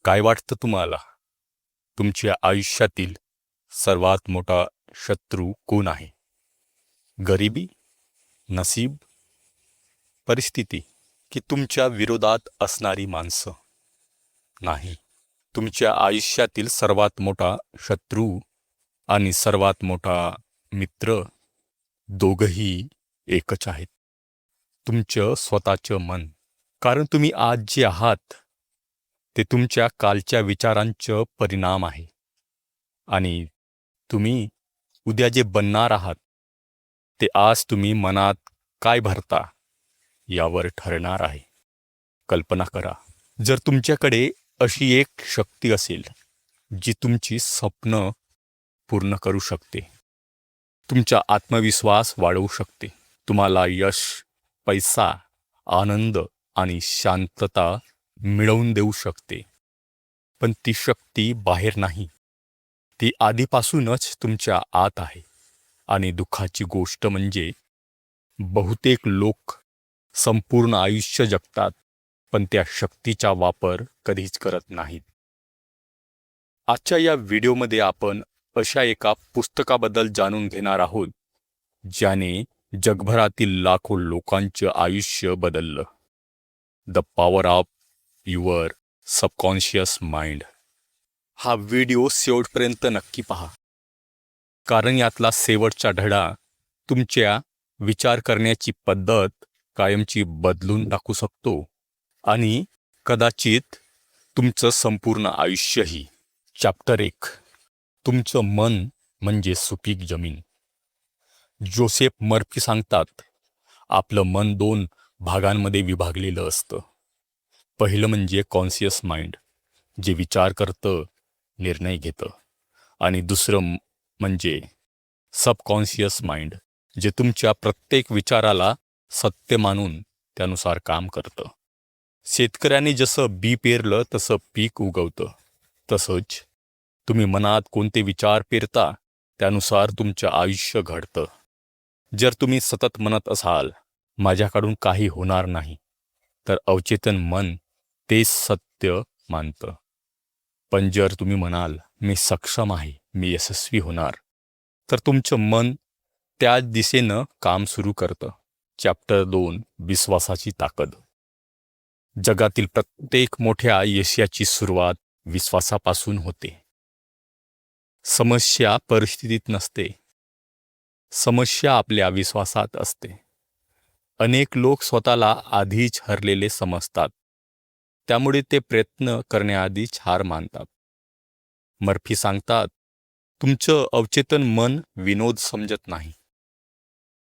काय वाटतं तुम्हाला? तुमच्या आयुष्यातील सर्वात मोठा शत्रू कोण आहे? गरिबी, नसीब, परिस्थिती की तुमच्या विरोधात असणारी माणसं? नाही. तुमच्या आयुष्यातील सर्वात मोठा शत्रू आणि सर्वात मोठा मित्र दोघंही एकच आहेत. तुमचं स्वतःचं मन. कारण तुम्ही आज जे आहात ते तुमच्या कालच्या विचारांचं परिणाम आहे. आणि तुम्ही उद्या जे बनणार आहात ते आज तुम्ही मनात काय भरता यावर ठरणार आहे. कल्पना करा, जर तुमच्याकडे अशी एक शक्ती असेल जी तुमची स्वप्न पूर्ण करू शकते, तुमचा आत्मविश्वास वाढवू शकते, तुम्हाला यश, पैसा, आनंद आणि शांतता मिळवून देऊ शकते. पण ती शक्ती बाहेर नाही, ती आधीपासूनच तुमच्या आत आहे. आणि दुःखाची गोष्ट म्हणजे बहुतेक लोक संपूर्ण आयुष्य जगतात पण त्या शक्तीचा वापर कधीच करत नाहीत. आजच्या या व्हिडिओमध्ये आपण अशा एका पुस्तकाबद्दल जाणून घेणार आहोत ज्याने जगभरातील लाखो लोकांचं आयुष्य बदललं. The power of your subconscious mind. हा व्हिडिओ शेवटपर्यंत नक्की पहा, कारण यातला शेवटचा धडा तुमच्या विचार करण्याची पद्धत कायमची बदलून टाकू शकतो आणि कदाचित तुमचं संपूर्ण आयुष्यही. चॅप्टर 1. तुमचं मन म्हणजे सुपीक जमीन. जोसेफ मर्फी सांगतात, आपलं मन 2 भागांमध्ये विभागलेलं असतं. पहिलं म्हणजे कॉन्शियस माइंड, जे विचार करतं, निर्णय घेतं. आणि दुसरं म्हणजे सबकॉन्शियस माइंड, जे तुमच्या प्रत्येक विचाराला सत्य मानून त्यानुसार काम करतं. शेतकऱ्याने जसं बी पेरलं तसं पीक उगवतं, तसंच तुम्ही मनात कोणते विचार पेरता त्यानुसार तुमचं आयुष्य घडतं. जर तुम्ही सतत म्हणत असाल, माझ्याकडून काही होणार नाही, तर अवचेतन मन तेच सत्य मानतं. पण जर तुम्ही म्हणाल, मी सक्षम आहे, मी यशस्वी होणार, तर तुमचं मन त्याच दिशेनं काम सुरू करतं. चॅप्टर 2. विश्वासाची ताकद. जगातील प्रत्येक मोठ्या यशाची सुरुवात विश्वासापासून होते. समस्या परिस्थितीत नसते, समस्या आपल्या विश्वासात असते. अनेक लोक स्वतःला आधीच हरलेले समजतात, त्यामुळे ते प्रयत्न करण्याआधीच हार मानतात. मर्फी सांगतात, तुमचं अवचेतन मन विनोद समजत नाही.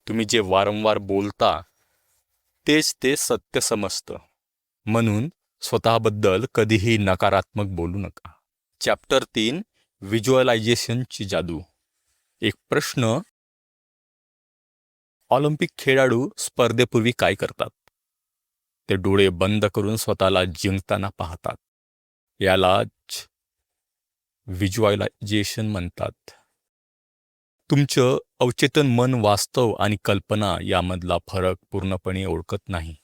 तुम्ही जे वारंवार बोलता तेच ते सत्य समजतं. म्हणून स्वतःबद्दल कधीही नकारात्मक बोलू नका. चॅप्टर 3. व्हिज्युअलायझेशनची जादू. एक प्रश्न, ऑलिम्पिक खेळाडू स्पर्धेपूर्वी काय करतात? ते डोळे बंद करून स्वतःला जिंकताना पाहतात. यालाच व्हिज्युअलायझेशन म्हणतात. तुमचं अवचेतन मन वास्तव आणि कल्पना यामधला फरक पूर्णपणे ओळखत नाही.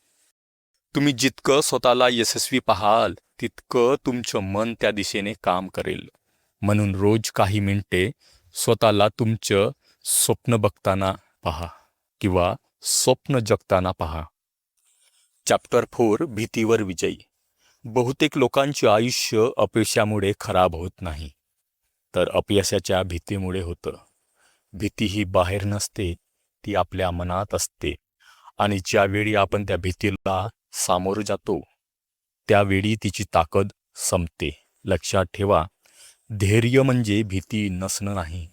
तुम्ही जितकं स्वतःला यशस्वी पाहाल तितकं तुमचं मन त्या दिशेने काम करेल. म्हणून रोज काही मिनिटे स्वतःला तुमचं स्वप्न बघताना पहा किंवा स्वप्न जगताना पहा. चॅप्टर 4. भीतीवर विजयी. बहुतेक लोकांचे आयुष्य अपयशामुळे खराब होत नाही, तर अपयशाच्या भीतीमुळे होतं. भीती ही बाहेर नसते, ती आपल्या मनात असते. आणि ज्यावेळी आपण त्या भीतीला सामोरं जातो त्यावेळी तिची ताकद संपते. लक्षात ठेवा, धैर्य म्हणजे भीती नसणं नाही,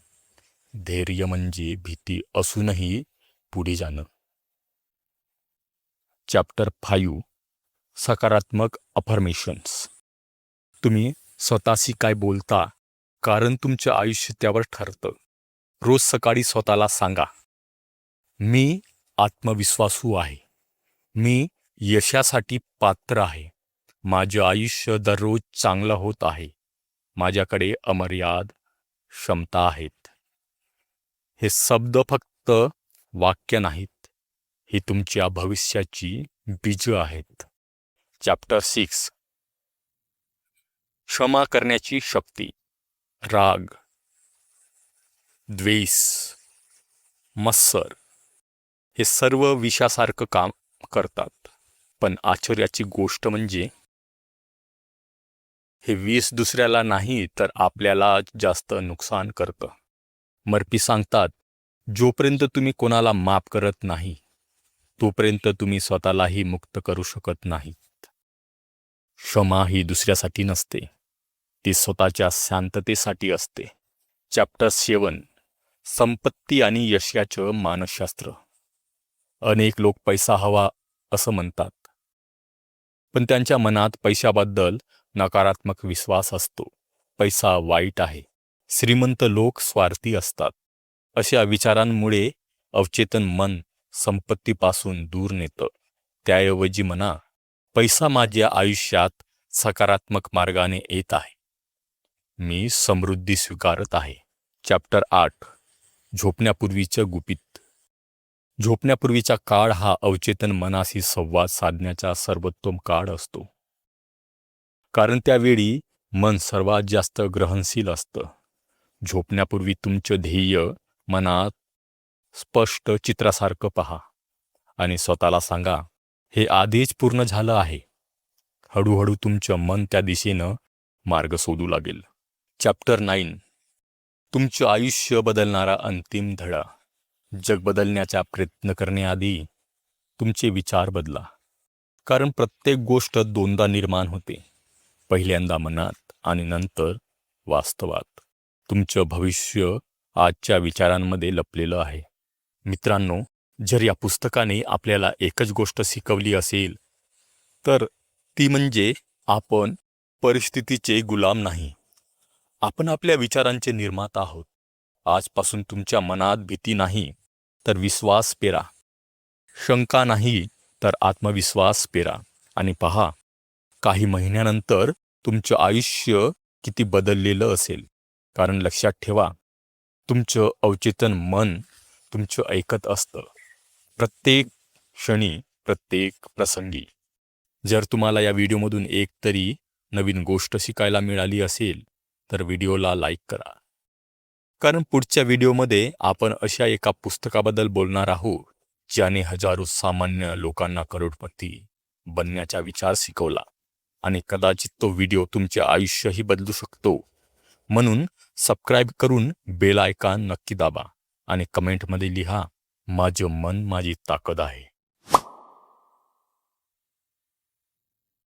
धैर्य म्हणजे भीती असूनही पुढे जाणं. चॅप्टर 5. सकारात्मक अफर्मेशन्स. तुम्ही स्वतःशी काय बोलता, कारण तुमचं आयुष्य त्यावर ठरतं. रोज सकाळी स्वतःला सांगा, मी आत्मविश्वासू आहे, मी यशासाठी पात्र आहे, माझं आयुष्य दररोज चांगलं होत आहे, माझ्याकडे अमर्याद क्षमता आहेत. हे शब्द फक्त वाक्य नाहीत, ही तुमच्या भविष्याची बीजं आहेत. चॅप्टर 6. क्षमा करण्याची शक्ती. राग, द्वेष, मत्सर हे सर्व विषासारखं काम करतात. पण आश्चर्याची गोष्ट म्हणजे हे विष दुसऱ्याला नाही तर आपल्याला जास्त नुकसान करतं. मर्फी सांगतात, जोपर्यंत तुम्ही कोणाला माफ करत नाही तोपर्यंत तुम्ही स्वतःलाही मुक्त करू शकत नाहीत. क्षमा ही दुसऱ्यासाठी नसते, ती स्वतःच्या शांततेसाठी असते. चॅप्टर 7, संपत्ती आणि यशाचं मानसशास्त्र. अनेक लोक पैसा हवा असं म्हणतात, पण त्यांच्या मनात पैशाबद्दल नकारात्मक विश्वास असतो. पैसा वाईट आहे, श्रीमंत लोक स्वार्थी असतात, अशा विचारांमुळे अवचेतन मन संपत्तीपासून दूर नेतं. त्याऐवजी म्हणा, पैसा माझ्या आयुष्यात सकारात्मक मार्गाने येत आहे, मी समृद्धी स्वीकारत आहे. चॅप्टर 8, झोपण्यापूर्वीचं गुपित. झोपण्यापूर्वीचा काळ हा अवचेतन मनाशी संवाद साधण्याचा सर्वोत्तम काळ असतो, कारण त्यावेळी मन सर्वात जास्त ग्रहणशील असतं. झोपण्यापूर्वी तुमचं ध्येय मनात स्पष्ट चित्रासारखं पहा आणि स्वतःला सांगा, हे आधीच पूर्ण झालं आहे. हळूहळू तुमचं मन त्या दिशेनं मार्ग शोधू लागेल. चॅप्टर 9, तुमचं आयुष्य बदलणारा अंतिम धडा. जग बदलण्याचा प्रयत्न करण्याआधी तुमचे विचार बदला, कारण प्रत्येक गोष्ट दोनदा निर्माण होते, पहिल्यांदा मनात आणि नंतर वास्तवात. तुमचं भविष्य आजच्या विचारांमध्ये लपलेलं आहे. मित्रांनो, जर या पुस्तकाने आपल्याला एकच गोष्ट शिकवली असेल तर ती म्हणजे आपण परिस्थितीचे गुलाम नाही, आपण आपल्या विचारांचे निर्माता आहोत. आजपासून तुमच्या मनात भीती नाही तर विश्वास पेरा, शंका नाही तर आत्मविश्वास पेरा आणि पहा, काही महिन्यानंतर तुमचं आयुष्य किती बदललेलं असेल. कारण लक्षात ठेवा, तुमचं अवचेतन मन तुमचं ऐकत असतं, प्रत्येक क्षणी, प्रत्येक प्रसंगी. जर तुम्हाला या व्हिडिओमधून एक तरी नवीन गोष्ट शिकायला मिळाली असेल तर व्हिडिओला लाईक करा, कारण पुढच्या व्हिडिओमध्ये आपण अशा एका पुस्तकाबद्दल बोलणार आहोत ज्याने हजारो सामान्य लोकांना करोडपती बनण्याचा विचार शिकवला आणि कदाचित तो व्हिडिओ तुमचे आयुष्यही बदलू शकतो. म्हणून सबस्क्राईब करून बेल आयकॉन नक्की दाबा आणि कमेंटमध्ये लिहा, माझं मन माझी ताकद आहे.